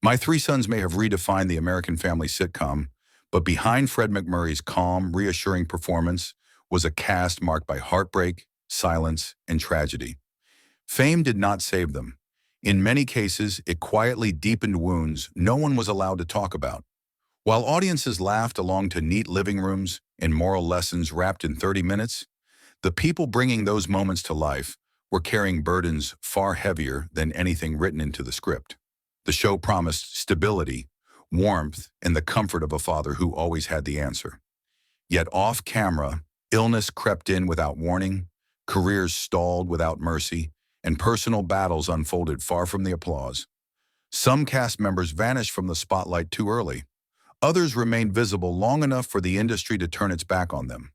My Three Sons may have redefined the American family sitcom, but behind Fred MacMurray's calm, reassuring performance was a cast marked by heartbreak, silence, and tragedy. Fame did not save them. In many cases, it quietly deepened wounds no one was allowed to talk about. While audiences laughed along to neat living rooms and moral lessons wrapped in 30 minutes, the people bringing those moments to life were carrying burdens far heavier than anything written into the script. The show promised stability, warmth, and the comfort of a father who always had the answer. Yet off-camera, illness crept in without warning, careers stalled without mercy, and personal battles unfolded far from the applause. Some cast members vanished from the spotlight too early. Others remained visible long enough for the industry to turn its back on them.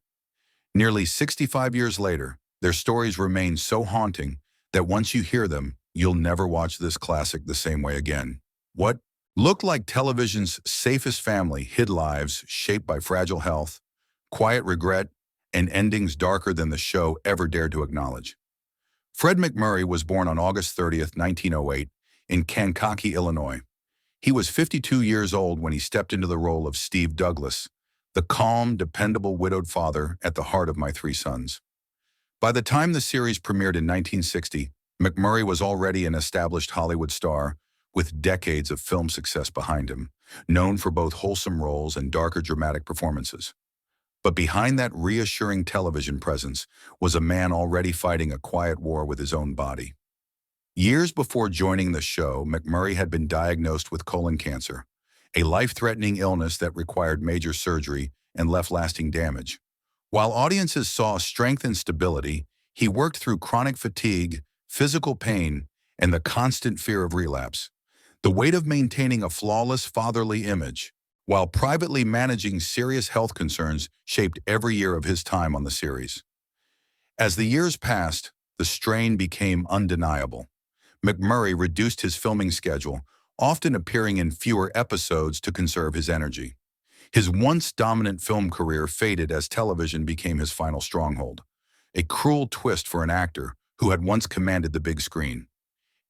Nearly 65 years later, their stories remain so haunting that once you hear them, you'll never watch this classic the same way again. What looked like television's safest family hid lives shaped by fragile health, quiet regret, and endings darker than the show ever dared to acknowledge. Fred MacMurray was born on August 30th, 1908, in Kankakee, Illinois. He was 52 years old when he stepped into the role of Steve Douglas, the calm, dependable widowed father at the heart of My Three Sons. By the time the series premiered in 1960, MacMurray was already an established Hollywood star with decades of film success behind him, known for both wholesome roles and darker dramatic performances. But behind that reassuring television presence was a man already fighting a quiet war with his own body. Years before joining the show, MacMurray had been diagnosed with colon cancer, a life-threatening illness that required major surgery and left lasting damage. While audiences saw strength and stability, he worked through chronic fatigue, physical pain, and the constant fear of relapse. The weight of maintaining a flawless fatherly image, while privately managing serious health concerns, shaped every year of his time on the series. As the years passed, the strain became undeniable. MacMurray reduced his filming schedule, often appearing in fewer episodes to conserve his energy. His once dominant film career faded as television became his final stronghold, a cruel twist for an actor who had once commanded the big screen.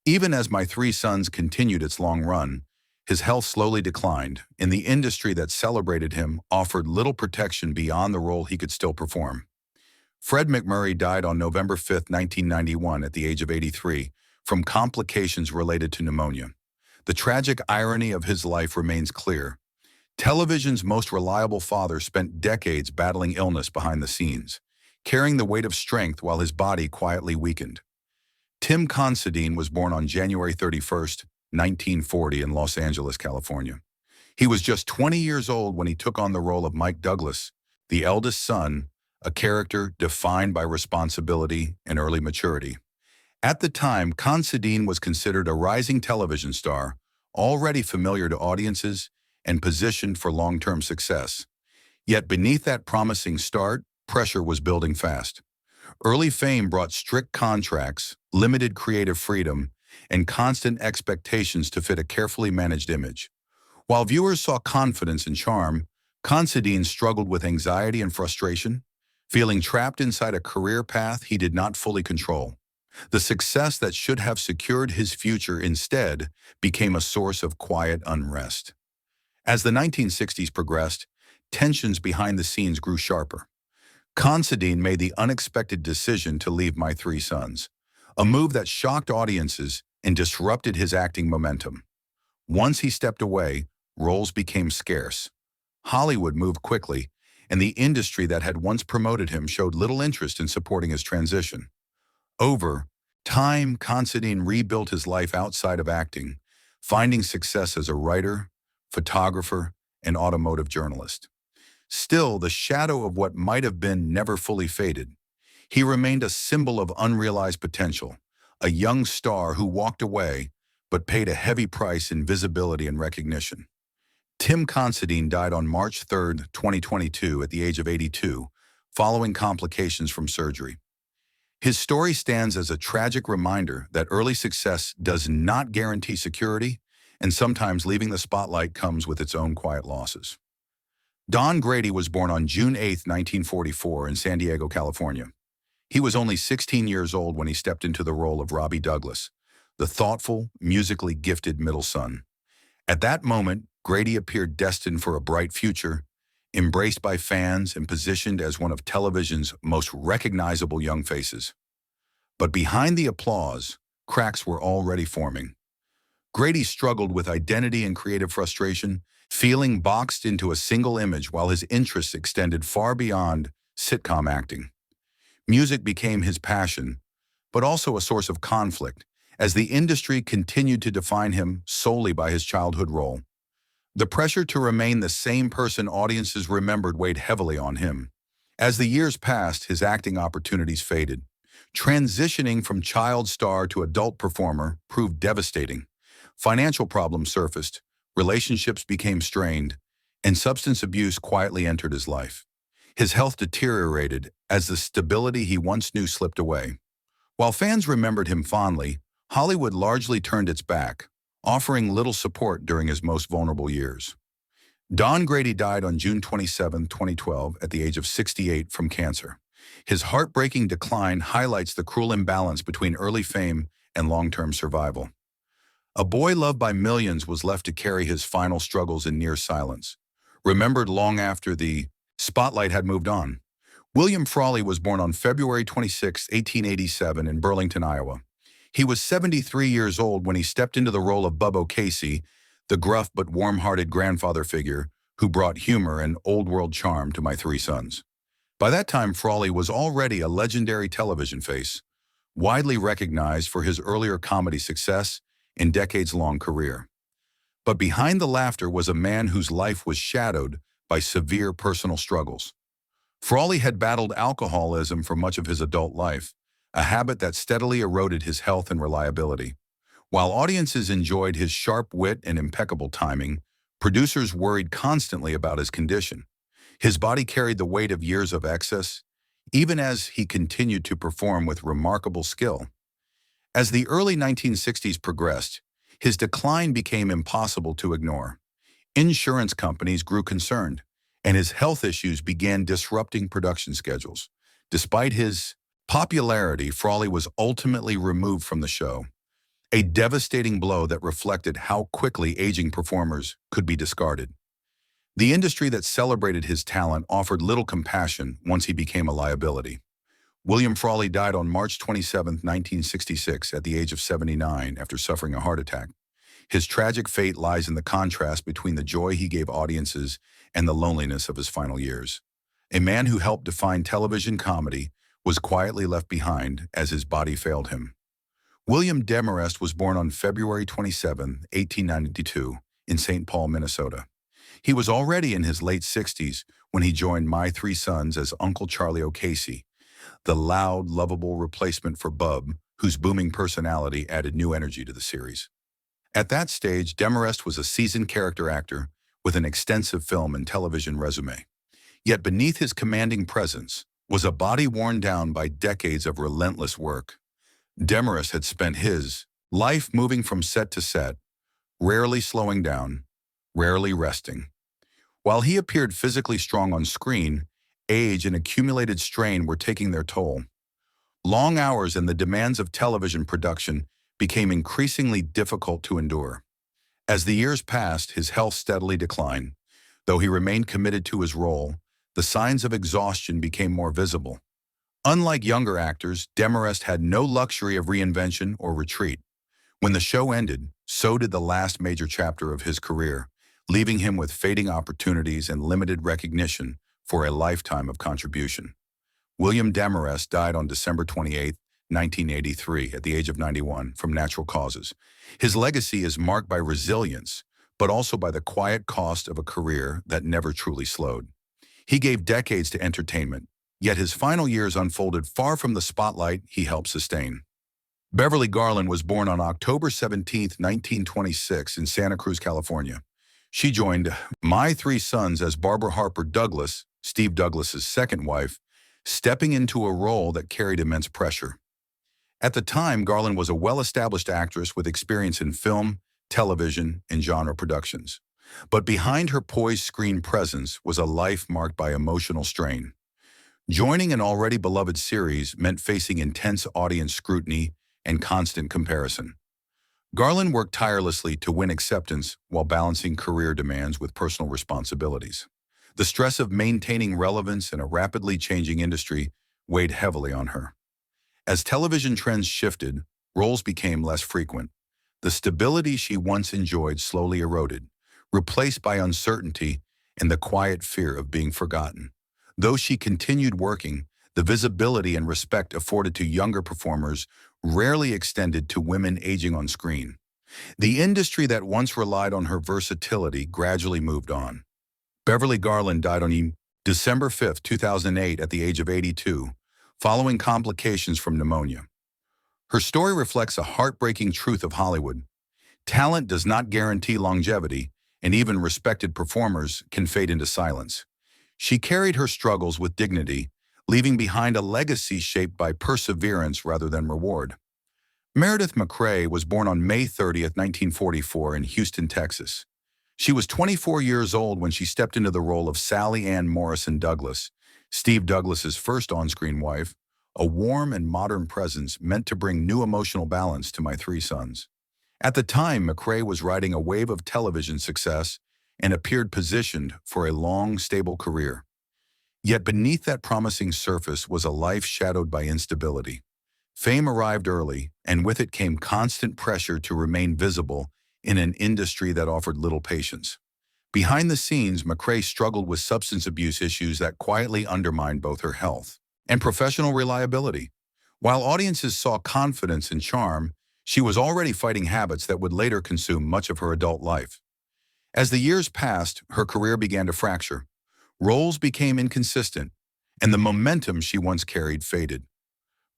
Even as My Three Sons continued its long run, his health slowly declined, and the industry that celebrated him offered little protection beyond the role he could still perform. Fred MacMurray died on November 5, 1991, at the age of 83, from complications related to pneumonia. The tragic irony of his life remains clear. Television's most reliable father spent decades battling illness behind the scenes, carrying the weight of strength while his body quietly weakened. Tim Considine was born on January 31st, 1940 in Los Angeles, California. He was just 20 years old when he took on the role of Mike Douglas, the eldest son, a character defined by responsibility and early maturity. At the time, Considine was considered a rising television star, already familiar to audiences and positioned for long-term success. Yet beneath that promising start, pressure was building fast. Early fame brought strict contracts, limited creative freedom, and constant expectations to fit a carefully managed image. While viewers saw confidence and charm, Considine struggled with anxiety and frustration, feeling trapped inside a career path he did not fully control. The success that should have secured his future instead became a source of quiet unrest. As the 1960s progressed, tensions behind the scenes grew sharper. Considine made the unexpected decision to leave My Three Sons, a move that shocked audiences and disrupted his acting momentum. Once he stepped away, roles became scarce. Hollywood moved quickly, and the industry that had once promoted him showed little interest in supporting his transition. Over time, Considine rebuilt his life outside of acting, finding success as a writer, photographer, and automotive journalist. Still, the shadow of what might have been never fully faded. He remained a symbol of unrealized potential, a young star who walked away but paid a heavy price in visibility and recognition. Tim Considine died on March 3, 2022, at the age of 82, following complications from surgery. His story stands as a tragic reminder that early success does not guarantee security, and sometimes leaving the spotlight comes with its own quiet losses. Don Grady was born on June 8, 1944, in San Diego, California. He was only 16 years old when he stepped into the role of Robbie Douglas, the thoughtful, musically gifted middle son. At that moment, Grady appeared destined for a bright future, embraced by fans and positioned as one of television's most recognizable young faces. But behind the applause, cracks were already forming. Grady struggled with identity and creative frustration, feeling boxed into a single image while his interests extended far beyond sitcom acting. Music became his passion, but also a source of conflict, as the industry continued to define him solely by his childhood role. The pressure to remain the same person audiences remembered weighed heavily on him. As the years passed, his acting opportunities faded. Transitioning from child star to adult performer proved devastating. Financial problems surfaced, relationships became strained, and substance abuse quietly entered his life. His health deteriorated as the stability he once knew slipped away. While fans remembered him fondly, Hollywood largely turned its back, offering little support during his most vulnerable years. Don Grady died on June 27, 2012, at the age of 68 from cancer. His heartbreaking decline highlights the cruel imbalance between early fame and long-term survival. A boy loved by millions was left to carry his final struggles in near silence, remembered long after the spotlight had moved on. William Frawley was born on February 26, 1887, in Burlington, Iowa. He was 73 years old when he stepped into the role of Bub O'Casey, the gruff but warm-hearted grandfather figure who brought humor and old-world charm to my three sons. By that time, Frawley was already a legendary television face, widely recognized for his earlier comedy success and decades-long career. But behind the laughter was a man whose life was shadowed by severe personal struggles. Frawley had battled alcoholism for much of his adult life, a habit that steadily eroded his health and reliability. While audiences enjoyed his sharp wit and impeccable timing, producers worried constantly about his condition. His body carried the weight of years of excess, even as he continued to perform with remarkable skill. As the early 1960s progressed, his decline became impossible to ignore. Insurance companies grew concerned, and his health issues began disrupting production schedules. Despite his popularity, Frawley was ultimately removed from the show, a devastating blow that reflected how quickly aging performers could be discarded. The industry that celebrated his talent offered little compassion once he became a liability. William Frawley died on March 27, 1966, at the age of 79 after suffering a heart attack. His tragic fate lies in the contrast between the joy he gave audiences and the loneliness of his final years. A man who helped define television comedy was quietly left behind as his body failed him. William Demarest was born on February 27, 1892, in St. Paul, Minnesota. He was already in his late 60s when he joined My Three Sons as Uncle Charlie O'Casey, the loud, lovable replacement for Bub, whose booming personality added new energy to the series. At that stage, Demarest was a seasoned character actor with an extensive film and television resume. Yet beneath his commanding presence was a body worn down by decades of relentless work. Demarest had spent his life moving from set to set, rarely slowing down, rarely resting. While he appeared physically strong on screen, age and accumulated strain were taking their toll. Long hours and the demands of television production became increasingly difficult to endure. As the years passed, his health steadily declined. Though he remained committed to his role, the signs of exhaustion became more visible. Unlike younger actors, Demarest had no luxury of reinvention or retreat. When the show ended, so did the last major chapter of his career, leaving him with fading opportunities and limited recognition for a lifetime of contribution. William Demarest died on December 28, 1983, at the age of 91, from natural causes. His legacy is marked by resilience, but also by the quiet cost of a career that never truly slowed. He gave decades to entertainment, yet his final years unfolded far from the spotlight he helped sustain. Beverly Garland was born on October 17, 1926, in Santa Cruz, California. She joined My Three Sons as Barbara Harper Douglas, Steve Douglas's second wife, stepping into a role that carried immense pressure. At the time, Garland was a well-established actress with experience in film, television, and genre productions. But behind her poised screen presence was a life marked by emotional strain. Joining an already beloved series meant facing intense audience scrutiny and constant comparison. Garland worked tirelessly to win acceptance while balancing career demands with personal responsibilities. The stress of maintaining relevance in a rapidly changing industry weighed heavily on her. As television trends shifted, roles became less frequent. The stability she once enjoyed slowly eroded, replaced by uncertainty and the quiet fear of being forgotten. Though she continued working, the visibility and respect afforded to younger performers rarely extended to women aging on screen. The industry that once relied on her versatility gradually moved on. Beverly Garland died on December 5, 2008 at the age of 82, following complications from pneumonia. Her story reflects a heartbreaking truth of Hollywood. Talent does not guarantee longevity, and even respected performers can fade into silence. She carried her struggles with dignity, leaving behind a legacy shaped by perseverance rather than reward. Meredith MacRae was born on May 30, 1944 in Houston, Texas. She was 24 years old when she stepped into the role of Sally Ann Morrison Douglas, Steve Douglas's first on-screen wife, a warm and modern presence meant to bring new emotional balance to my three sons. At the time, MacRae was riding a wave of television success and appeared positioned for a long, stable career. Yet beneath that promising surface was a life shadowed by instability. Fame arrived early, and with it came constant pressure to remain visible in an industry that offered little patience. Behind the scenes, MacRae struggled with substance abuse issues that quietly undermined both her health and professional reliability. While audiences saw confidence and charm, she was already fighting habits that would later consume much of her adult life. As the years passed, her career began to fracture. Roles became inconsistent, and the momentum she once carried faded.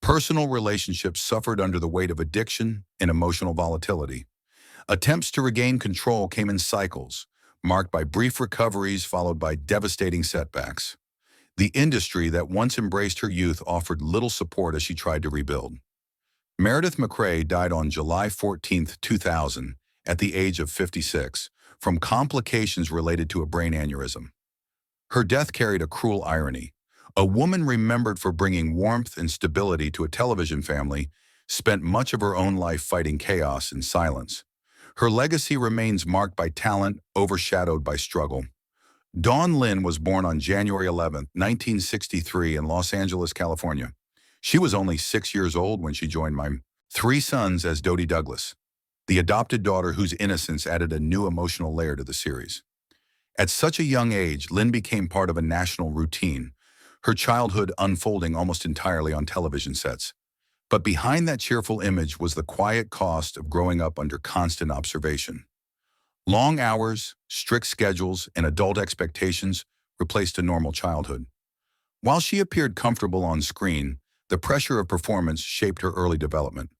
Personal relationships suffered under the weight of addiction and emotional volatility. Attempts to regain control came in cycles, marked by brief recoveries followed by devastating setbacks. The industry that once embraced her youth offered little support as she tried to rebuild. Meredith MacRae died on July 14, 2000, at the age of 56, from complications related to a brain aneurysm. Her death carried a cruel irony. A woman remembered for bringing warmth and stability to a television family spent much of her own life fighting chaos in silence. Her legacy remains marked by talent overshadowed by struggle. Dawn Lynn was born on January 11, 1963 in Los Angeles, California. She was only 6 years old when she joined my three sons as Dodie Douglas, the adopted daughter whose innocence added a new emotional layer to the series. At such a young age, Lynn became part of a national routine, her childhood unfolding almost entirely on television sets. But behind that cheerful image was the quiet cost of growing up under constant observation. Long hours, strict schedules, and adult expectations replaced a normal childhood. While she appeared comfortable on screen, the pressure of performance shaped her early development.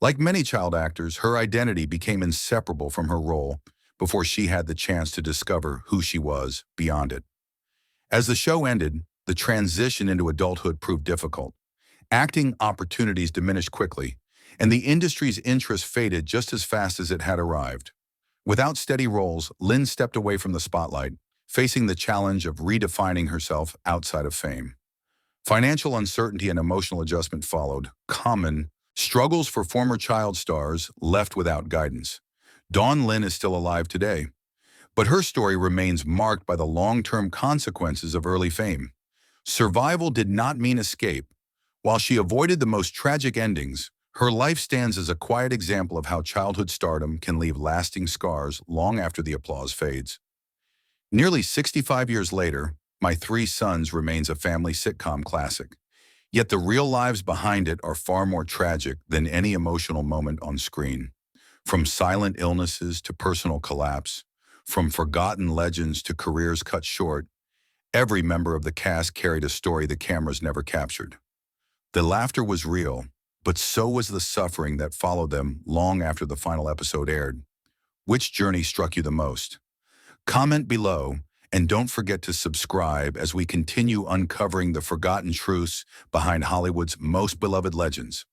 Like many child actors, her identity became inseparable from her role before she had the chance to discover who she was beyond it. As the show ended, the transition into adulthood proved difficult. Acting opportunities diminished quickly, and the industry's interest faded just as fast as it had arrived. Without steady roles, Lynn stepped away from the spotlight, facing the challenge of redefining herself outside of fame. Financial uncertainty and emotional adjustment followed, common struggles for former child stars left without guidance. Dawn Lynn is still alive today, but her story remains marked by the long-term consequences of early fame. Survival did not mean escape. While she avoided the most tragic endings, her life stands as a quiet example of how childhood stardom can leave lasting scars long after the applause fades. Nearly 65 years later, My Three Sons remains a family sitcom classic. Yet the real lives behind it are far more tragic than any emotional moment on screen. From silent illnesses to personal collapse, from forgotten legends to careers cut short, every member of the cast carried a story the cameras never captured. The laughter was real, but so was the suffering that followed them long after the final episode aired. Which journey struck you the most? Comment below, and don't forget to subscribe as we continue uncovering the forgotten truths behind Hollywood's most beloved legends.